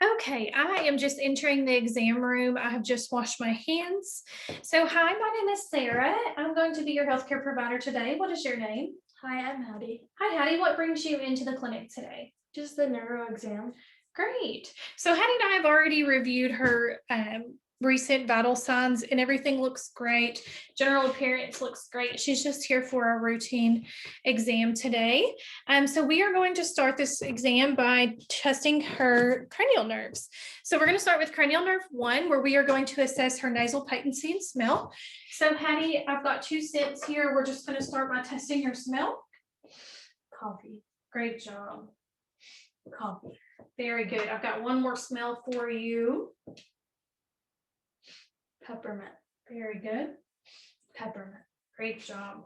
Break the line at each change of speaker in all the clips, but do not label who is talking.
Okay, I am just entering the exam room. I have just washed my hands. So, hi, my name is Sarah. I'm going to be your healthcare provider today. What is your name?
Hi, I'm Hattie.
Hi, Hattie. What brings you into the clinic today?
Just the neuro exam.
Great. So, Hattie and I have already reviewed her recent vital signs, and everything looks great. General appearance looks great. She's just here for a routine exam today. So, we are going to start this exam by testing her cranial nerves. So, we're going to start with cranial nerve 1, where we are going to assess her nasal patency and smell. So, Hattie, I've got 2 scents here. We're just going to start by testing her smell.
Coffee.
Great job.
Coffee.
Very good. I've got one more smell for you.
Peppermint.
Very good.
Peppermint.
Great job.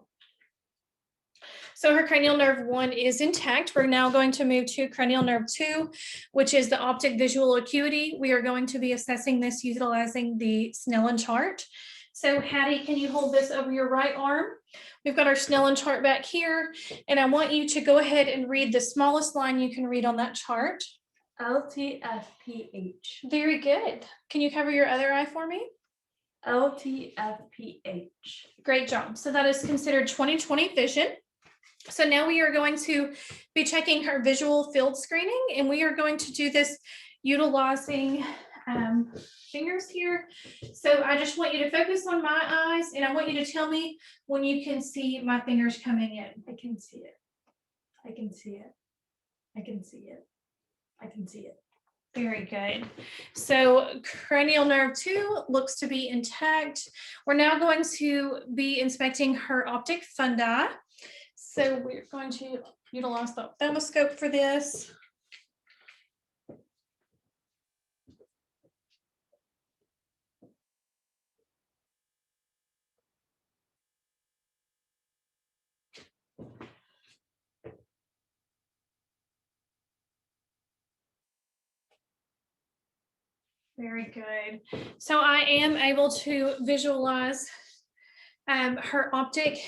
So her cranial nerve 1 is intact. We're now going to move to cranial nerve 2, which is the optic visual acuity. We are going to be assessing this utilizing the Snellen chart. So Hattie, can you hold this over your right arm? We've got our Snellen chart back here, and I want you to go ahead and read the smallest line you can read on that chart.
LTFPH.
Very good. Can you cover your other eye for me?
LTFPH.
Great job. So that is considered 20/20 vision. So now we are going to be checking her visual field screening, and we are going to do this utilizing fingers here. So I just want you to focus on my eyes, and I want you to tell me when you can see my fingers coming in.
I can see it. I can see it. I can see it. I can see it.
Very good. So cranial nerve 2 looks to be intact. We're now going to be inspecting her optic fundi. So we're going to utilize the ophthalmoscope for this. Very good. So I am able to visualize her optic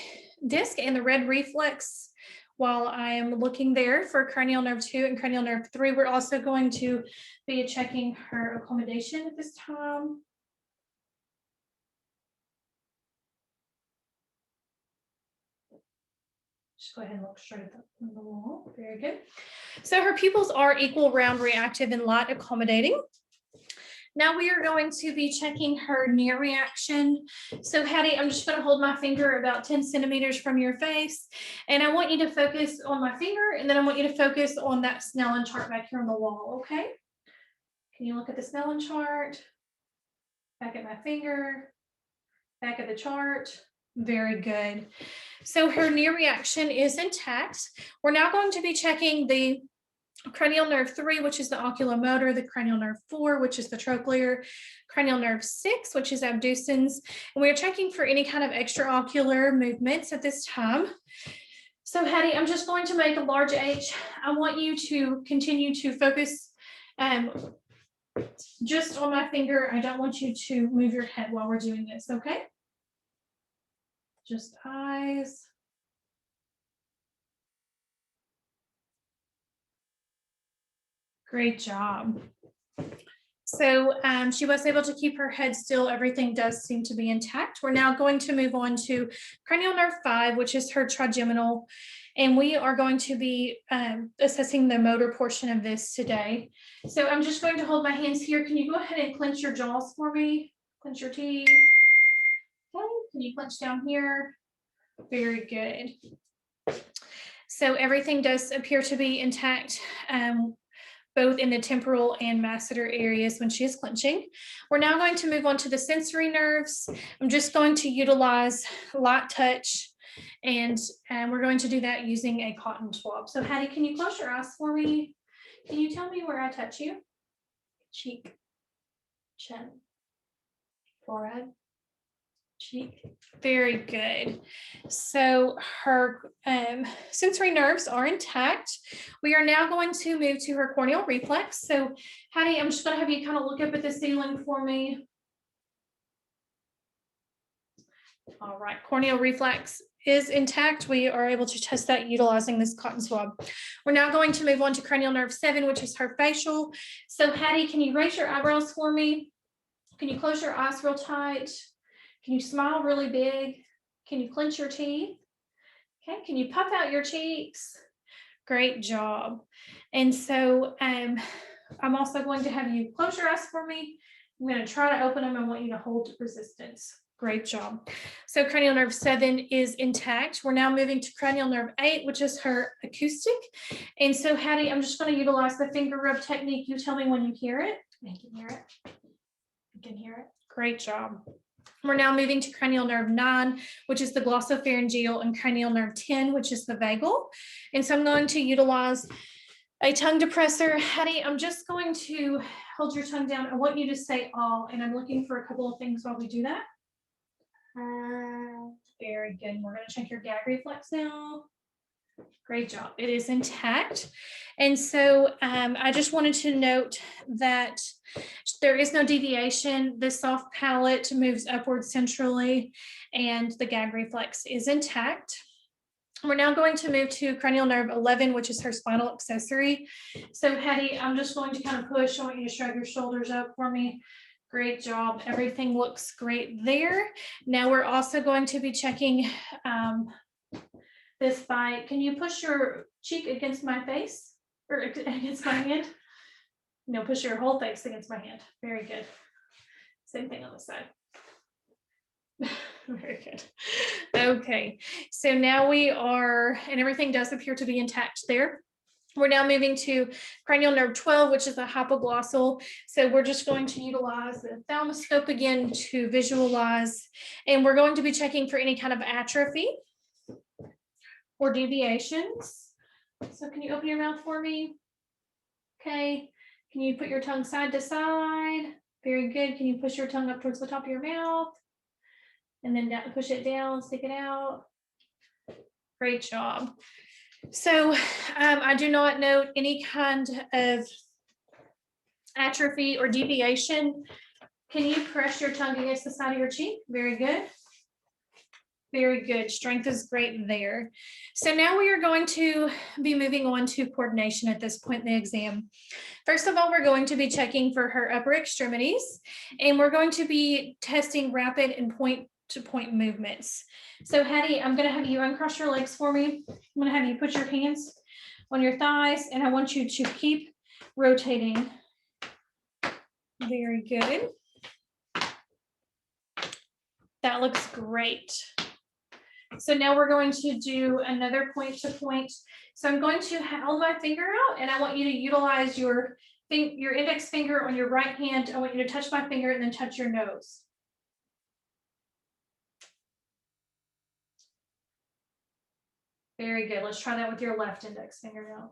disc and the red reflex while I am looking there for cranial nerve 2 and cranial nerve 3. We're also going to be checking her accommodation at this time. Just go ahead and look straight at the wall. Very good. So her pupils are equal, round, reactive, and light accommodating. Now we are going to be checking her near reaction. So Hattie, I'm just going to hold my finger about 10 centimeters from your face. And I want you to focus on my finger, and then I want you to focus on that Snellen chart back here on the wall, okay? Can you look at the Snellen chart? Back at my finger, back at the chart. Very good. So her near reaction is intact. We're now going to be checking the cranial nerve 3, which is the oculomotor, the cranial nerve 4, which is the trochlear, cranial nerve 6, which is abducens. And we're checking for any kind of extraocular movements at this time. So Hattie, I'm just going to make a large H. I want you to continue to focus just on my finger. I don't want you to move your head while we're doing this, okay? Just eyes. Great job. So she was able to keep her head still. Everything does seem to be intact. We're now going to move on to cranial nerve 5, which is her trigeminal. And we are going to be assessing the motor portion of this today. So I'm just going to hold my hands here. Can you go ahead and clench your jaws for me? Clench your teeth. Okay. Can you clench down here? Very good. So everything does appear to be intact. Both in the temporal and masseter areas when she is clenching. We're now going to move on to the sensory nerves. I'm just going to utilize light touch, and we're going to do that using a cotton swab. So Hattie, can you close your eyes for me? Can you tell me where I touch you?
Cheek. Chin. Forehead. Cheek.
Very good. So her sensory nerves are intact. We are now going to move to her corneal reflex. So Hattie, I'm just going to have you kind of look up at the ceiling for me. All right, corneal reflex is intact. We are able to test that utilizing this cotton swab. We're now going to move on to cranial nerve 7, which is her facial. So Hattie, can you raise your eyebrows for me? Can you close your eyes real tight? Can you smile really big? Can you clench your teeth? Okay, can you puff out your cheeks? Great job. And so I'm also going to have you close your eyes for me. I'm going to try to open them. I want you to hold resistance. Great job. So cranial nerve 7 is intact. We're now moving to cranial nerve 8, which is her acoustic. And so Hattie, I'm just going to utilize the finger rub technique. You tell me when you hear it.
I can hear it. I can hear it.
Great job. We're now moving to cranial nerve 9, which is the glossopharyngeal, and cranial nerve 10, which is the vagal. And so I'm going to utilize a tongue depressor. Hattie, I'm just going to hold your tongue down. I want you to say all, and I'm looking for a couple of things while we do that. Very good. We're going to check your gag reflex now. Great job. It is intact. And so I just wanted to note that there is no deviation. The soft palate moves upward centrally, and the gag reflex is intact. We're now going to move to cranial nerve 11, which is her spinal accessory. So Hattie, I'm just going to kind of push. I want you to shrug your shoulders up for me. Great job. Everything looks great there. Now we're also going to be checking this by, can you push your cheek against my face or against my hand? No, push your whole face against my hand. Very good. Same thing on the side. Very good. Okay, so now we are, and everything does appear to be intact there. We're now moving to cranial nerve 12, which is the hypoglossal. So we're just going to utilize the ophthalmoscope again to visualize, and we're going to be checking for any kind of atrophy or deviations. So can you open your mouth for me? Okay. Can you put your tongue side to side? Very good. Can you push your tongue up towards the top of your mouth? And then down, push it down, stick it out. Great job. So I do not note any kind of atrophy or deviation. Can you press your tongue against the side of your cheek? Very good. Very good. Strength is great there. So now we are going to be moving on to coordination at this point in the exam. First of all, we're going to be checking for her upper extremities, and we're going to be testing rapid and point-to-point movements. So Hattie, I'm going to have you uncross your legs for me. I'm going to have you put your hands on your thighs, and I want you to keep rotating. Very good. That looks great. So now we're going to do another point to point. So I'm going to hold my finger out, and I want you to utilize your index finger on your right hand. I want you to touch my finger and then touch your nose. Very good. Let's try that with your left index finger now.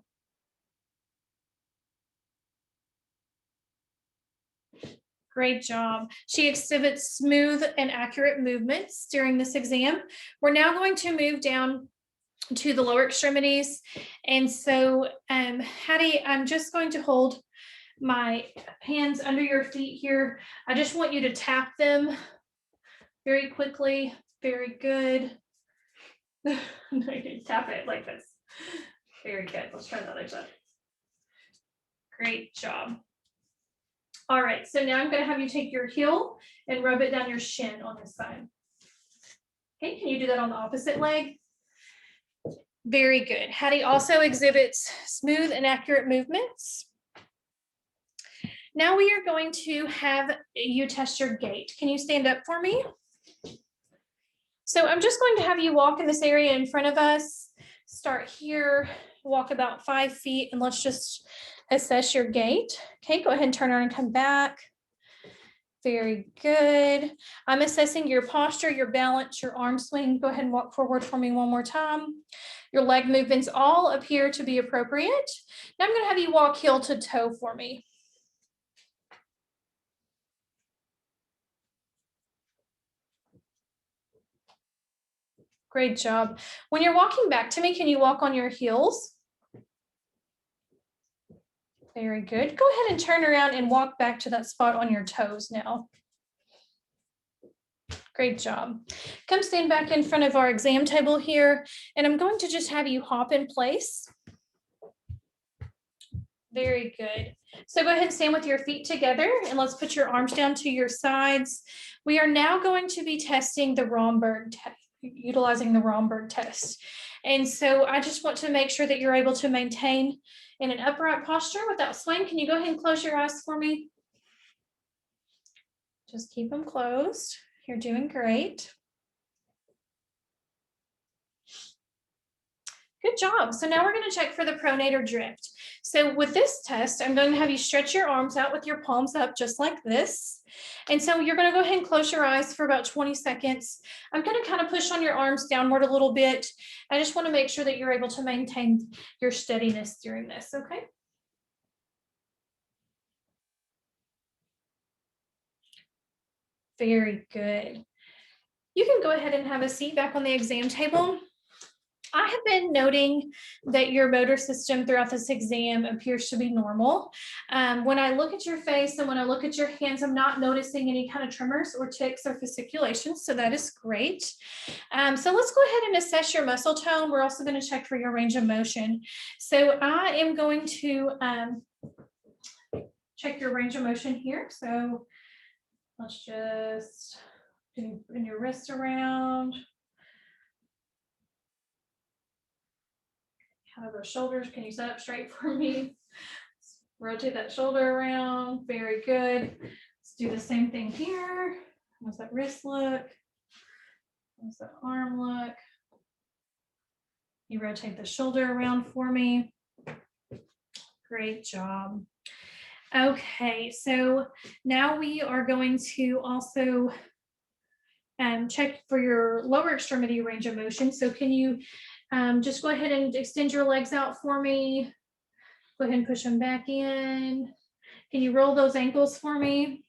Great job. She exhibits smooth and accurate movements during this exam. We're now going to move down to the lower extremities. And so, Hattie, I'm just going to hold my hands under your feet here. I just want you to tap them very quickly. Very good. Tap it like this. Very good. Let's try the other side. Great job. All right, so now I'm going to have you take your heel and rub it down your shin on this side. Okay, can you do that on the opposite leg? Very good. Hattie also exhibits smooth and accurate movements. Now we are going to have you test your gait. Can you stand up for me? So I'm just going to have you walk in this area in front of us. Start here, walk about 5 feet, and let's just assess your gait. Okay, go ahead and turn around and come back. Very good. I'm assessing your posture, your balance, your arm swing. Go ahead and walk forward for me one more time. Your leg movements all appear to be appropriate. Now I'm going to have you walk heel to toe for me. Great job. When you're walking back to me, can you walk on your heels? Very good. Go ahead and turn around and walk back to that spot on your toes now. Great job. Come stand back in front of our exam table here, and I'm going to just have you hop in place. Very good. So go ahead and stand with your feet together, and let's put your arms down to your sides. We are now going to be testing the Romberg test, utilizing the Romberg test. And so I just want to make sure that you're able to maintain in an upright posture without swaying. Can you go ahead and close your eyes for me? Just keep them closed. You're doing great. Good job. So now we're going to check for the pronator drift. So with this test, I'm going to have you stretch your arms out with your palms up just like this. And so you're going to go ahead and close your eyes for about 20 seconds. I'm going to kind of push on your arms downward a little bit. I just want to make sure that you're able to maintain your steadiness during this, okay? Very good. You can go ahead and have a seat back on the exam table. I have been noting that your motor system throughout this exam appears to be normal. When I look at your face and when I look at your hands, I'm not noticing any kind of tremors or tics or fasciculations, so that is great. So let's go ahead and assess your muscle tone. We're also going to check for your range of motion. So I am going to check your range of motion here. So let's just bring your wrist around. Have those shoulders. Can you sit up straight for me? Rotate that shoulder around. Very good. Let's do the same thing here. How's that wrist look? How's that arm look? You rotate the shoulder around for me. Great job. Okay, so now we are going to also check for your lower extremity range of motion. So can you just go ahead and extend your legs out for me? Go ahead and push them back in. Can you roll those ankles for me?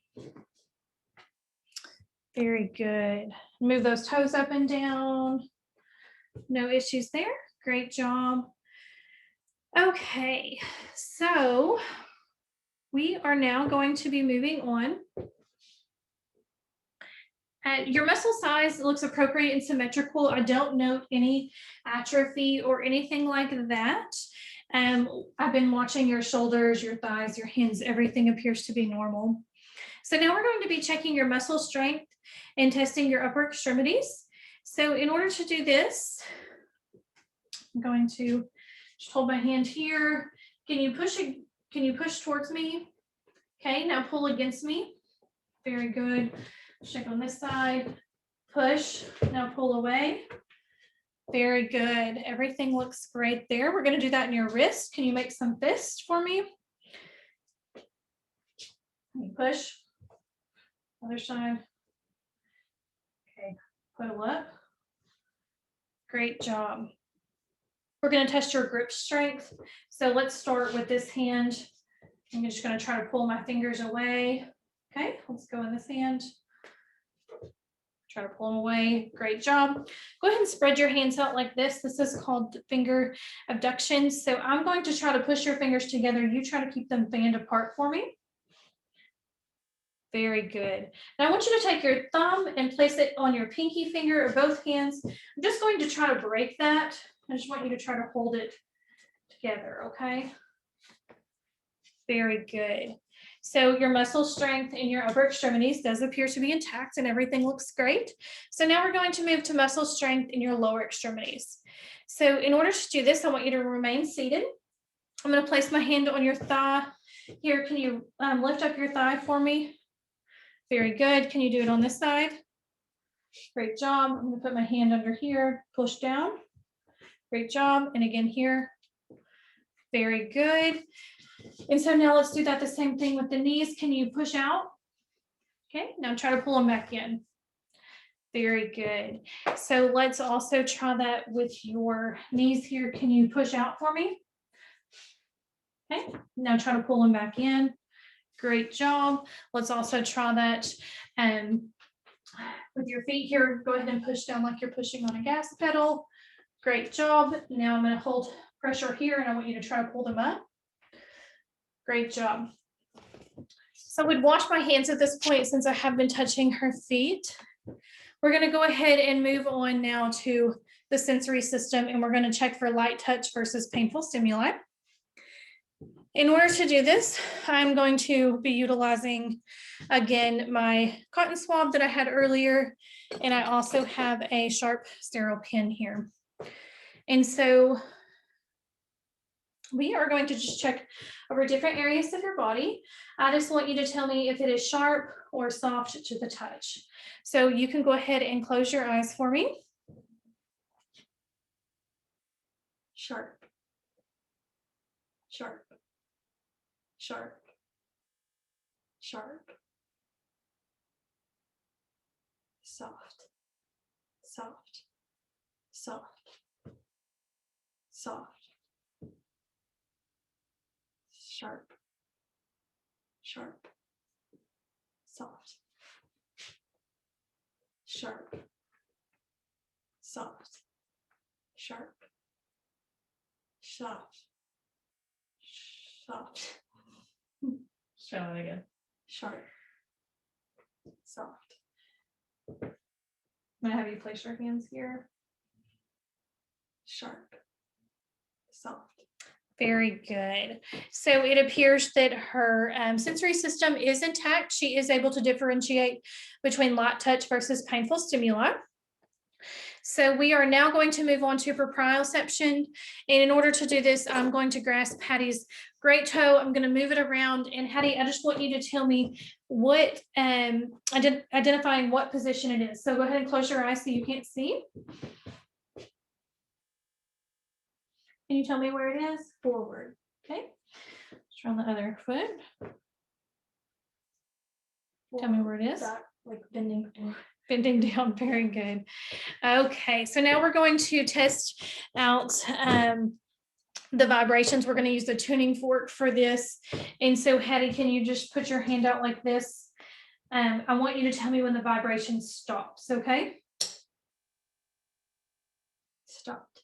Very good. Move those toes up and down. No issues there. Great job. Okay, so we are now going to be moving on. Your muscle size looks appropriate and symmetrical. I don't note any atrophy or anything like that. I've been watching your shoulders, your thighs, your hands, everything appears to be normal. So now we're going to be checking your muscle strength and testing your upper extremities. So in order to do this, I'm going to just hold my hand here. Can you push towards me? Okay, now pull against me. Very good. Check on this side. Push. Now pull away. Very good. Everything looks great there. We're going to do that in your wrist. Can you make some fists for me? Can you push? Other side. Okay, pull up. Great job. We're going to test your grip strength. So let's start with this hand. I'm just going to try to pull my fingers away. Okay, let's go in this hand. Try to pull them away. Great job. Go ahead and spread your hands out like this. This is called finger abduction. So I'm going to try to push your fingers together. You try to keep them fanned apart for me. Very good. Now I want you to take your thumb and place it on your pinky finger or both hands. I'm just going to try to break that. I just want you to try to hold it together, okay? Very good. So your muscle strength in your upper extremities does appear to be intact and everything looks great. So now we're going to move to muscle strength in your lower extremities. So in order to do this, I want you to remain seated. I'm going to place my hand on your thigh. Here, can you lift up your thigh for me? Very good. Can you do it on this side? Great job. I'm going to put my hand under here, push down. Great job. And again here. Very good. And so now let's do that the same thing with the knees. Can you push out? Okay, now try to pull them back in. Very good. So let's also try that with your knees here. Can you push out for me? Okay, now try to pull them back in. Great job. Let's also try that with your feet here. Go ahead and push down like you're pushing on a gas pedal. Great job. Now I'm going to hold pressure here and I want you to try to pull them up. Great job. So I would wash my hands at this point since I have been touching her feet. We're going to go ahead and move on now to the sensory system, and we're going to check for light touch versus painful stimuli. In order to do this, I'm going to be utilizing, again, my cotton swab that I had earlier, and I also have a sharp sterile pen here. And so we are going to just check over different areas of your body. I just want you to tell me if it is sharp or soft to the touch. So you can go ahead and close your eyes for me.
Sharp. Sharp. Sharp. Sharp. Soft. Soft. Soft. Soft. Sharp. Sharp. Soft. Sharp. Soft. Sharp. Soft. Soft.
Try that again.
Sharp. Soft.
I'm going to have you place your hands here.
Sharp. Soft.
Very good. So it appears that her sensory system is intact. She is able to differentiate between light touch versus painful stimuli. So we are now going to move on to proprioception. And in order to do this, I'm going to grasp Hattie's great toe. I'm going to move it around. And Hattie, I just want you to tell me what, identifying what position it is. So go ahead and close your eyes so you can't see. Can you tell me where it is? Forward. Okay. Let's try on the other foot. Tell me where it is.
Back, like bending.
Bending down. Very good. Okay. So now we're going to test out the vibrations. We're going to use the tuning fork for this. And so Hattie, can you just put your hand out like this? I want you to tell me when the vibration stops. Okay.
Stopped.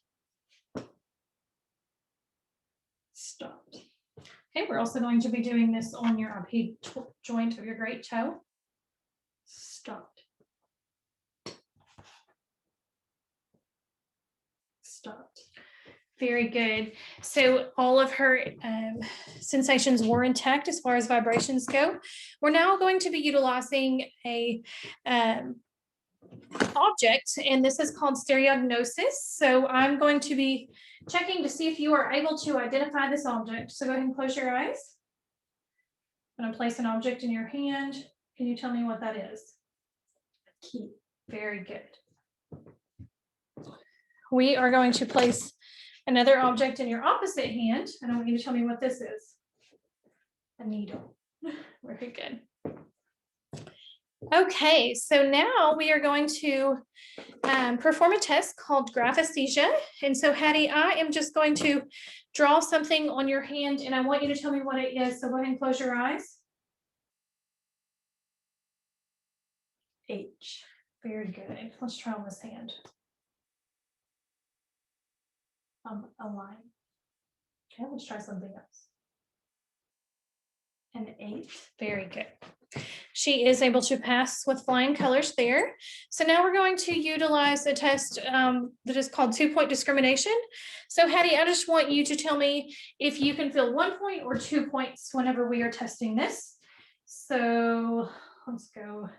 Stopped.
Okay. We're also going to be doing this on your RP joint of your great toe.
Stopped. Stopped.
Very good. So all of her sensations were intact as far as vibrations go. We're now going to be utilizing a object, and this is called stereognosis. So I'm going to be checking to see if you are able to identify this object. So go ahead and close your eyes. I'm going to place an object in your hand. Can you tell me what that is?
A key.
Very good. We are going to place another object in your opposite hand, and I want you to tell me what this is. A needle. Very good. Okay, so now we are going to perform a test called graphesthesia. And so Hattie, I am just going to draw something on your hand, and I want you to tell me what it is. So go ahead and close your eyes.
H.
Very good. Let's try on this hand.
A line.
Okay, let's try something else.
An H.
Very good. She is able to pass with flying colors there. So now we're going to utilize a test that is called 2-point discrimination. So Hattie, I just want you to tell me if you can feel 1 point or 2 points whenever we are testing this. So let's go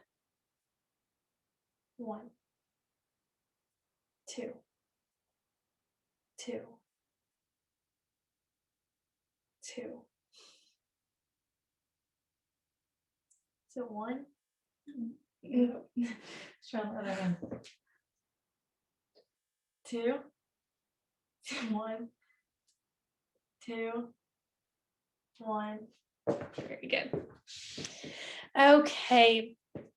1, 2, 2, 2. So 1.
No. Let's try the other one.
2, 1, 2, 1.
Very good. Okay.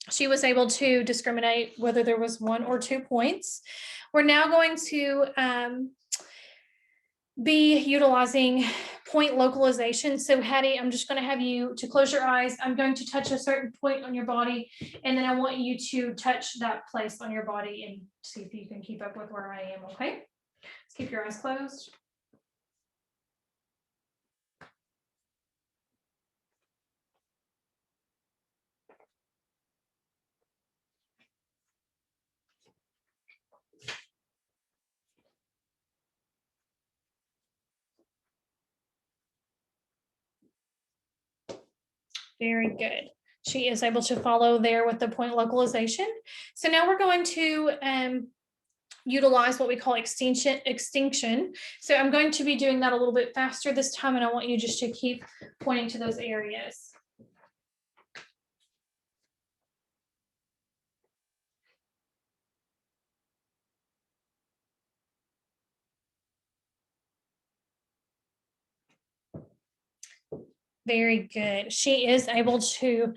She was able to discriminate whether there was 1 or 2 points. We're now going to be utilizing point localization. So Hattie, I'm just going to have you to close your eyes. I'm going to touch a certain point on your body, and then I want you to touch that place on your body and see if you can keep up with where I am, okay? Let's keep your eyes closed. Very good. She is able to follow there with the point localization. So now we're going to utilize what we call extinction. So I'm going to be doing that a little bit faster this time, and I want you just to keep pointing to those areas. Very good. She is able to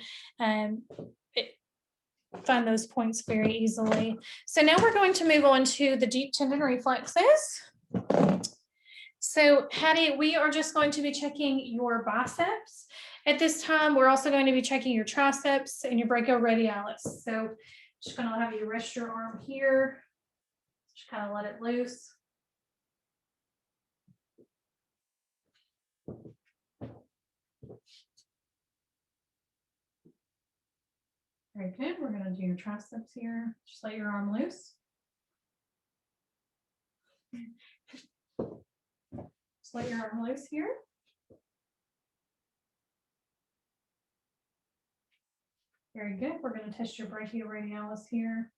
find those points very easily. So now we're going to move on to the deep tendon reflexes. So Hattie, we are just going to be checking your biceps. At this time, we're also going to be checking your triceps and your brachioradialis. So just going to have you rest your arm here. Just kind of let it loose. Very good. We're going to do your triceps here. Just let your arm loose. Just let your arm loose here. Very good. We're going to test your brachioradialis here.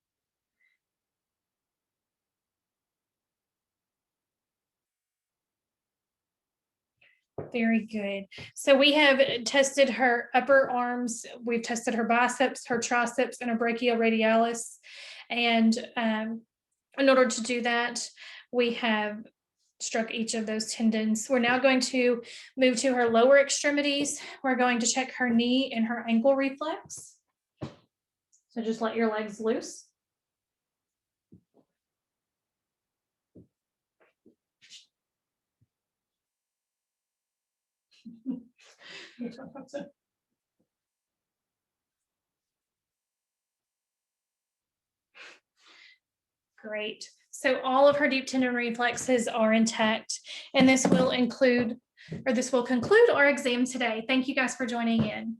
Very good. So we have tested her upper arms. We've tested her biceps, her triceps, and her brachioradialis. And in order to do that, we have struck each of those tendons. We're now going to move to her lower extremities. We're going to check her knee and her ankle reflex. So just let your legs loose. Great. So all of her deep tendon reflexes are intact, and this will conclude our exam today. Thank you guys for joining in.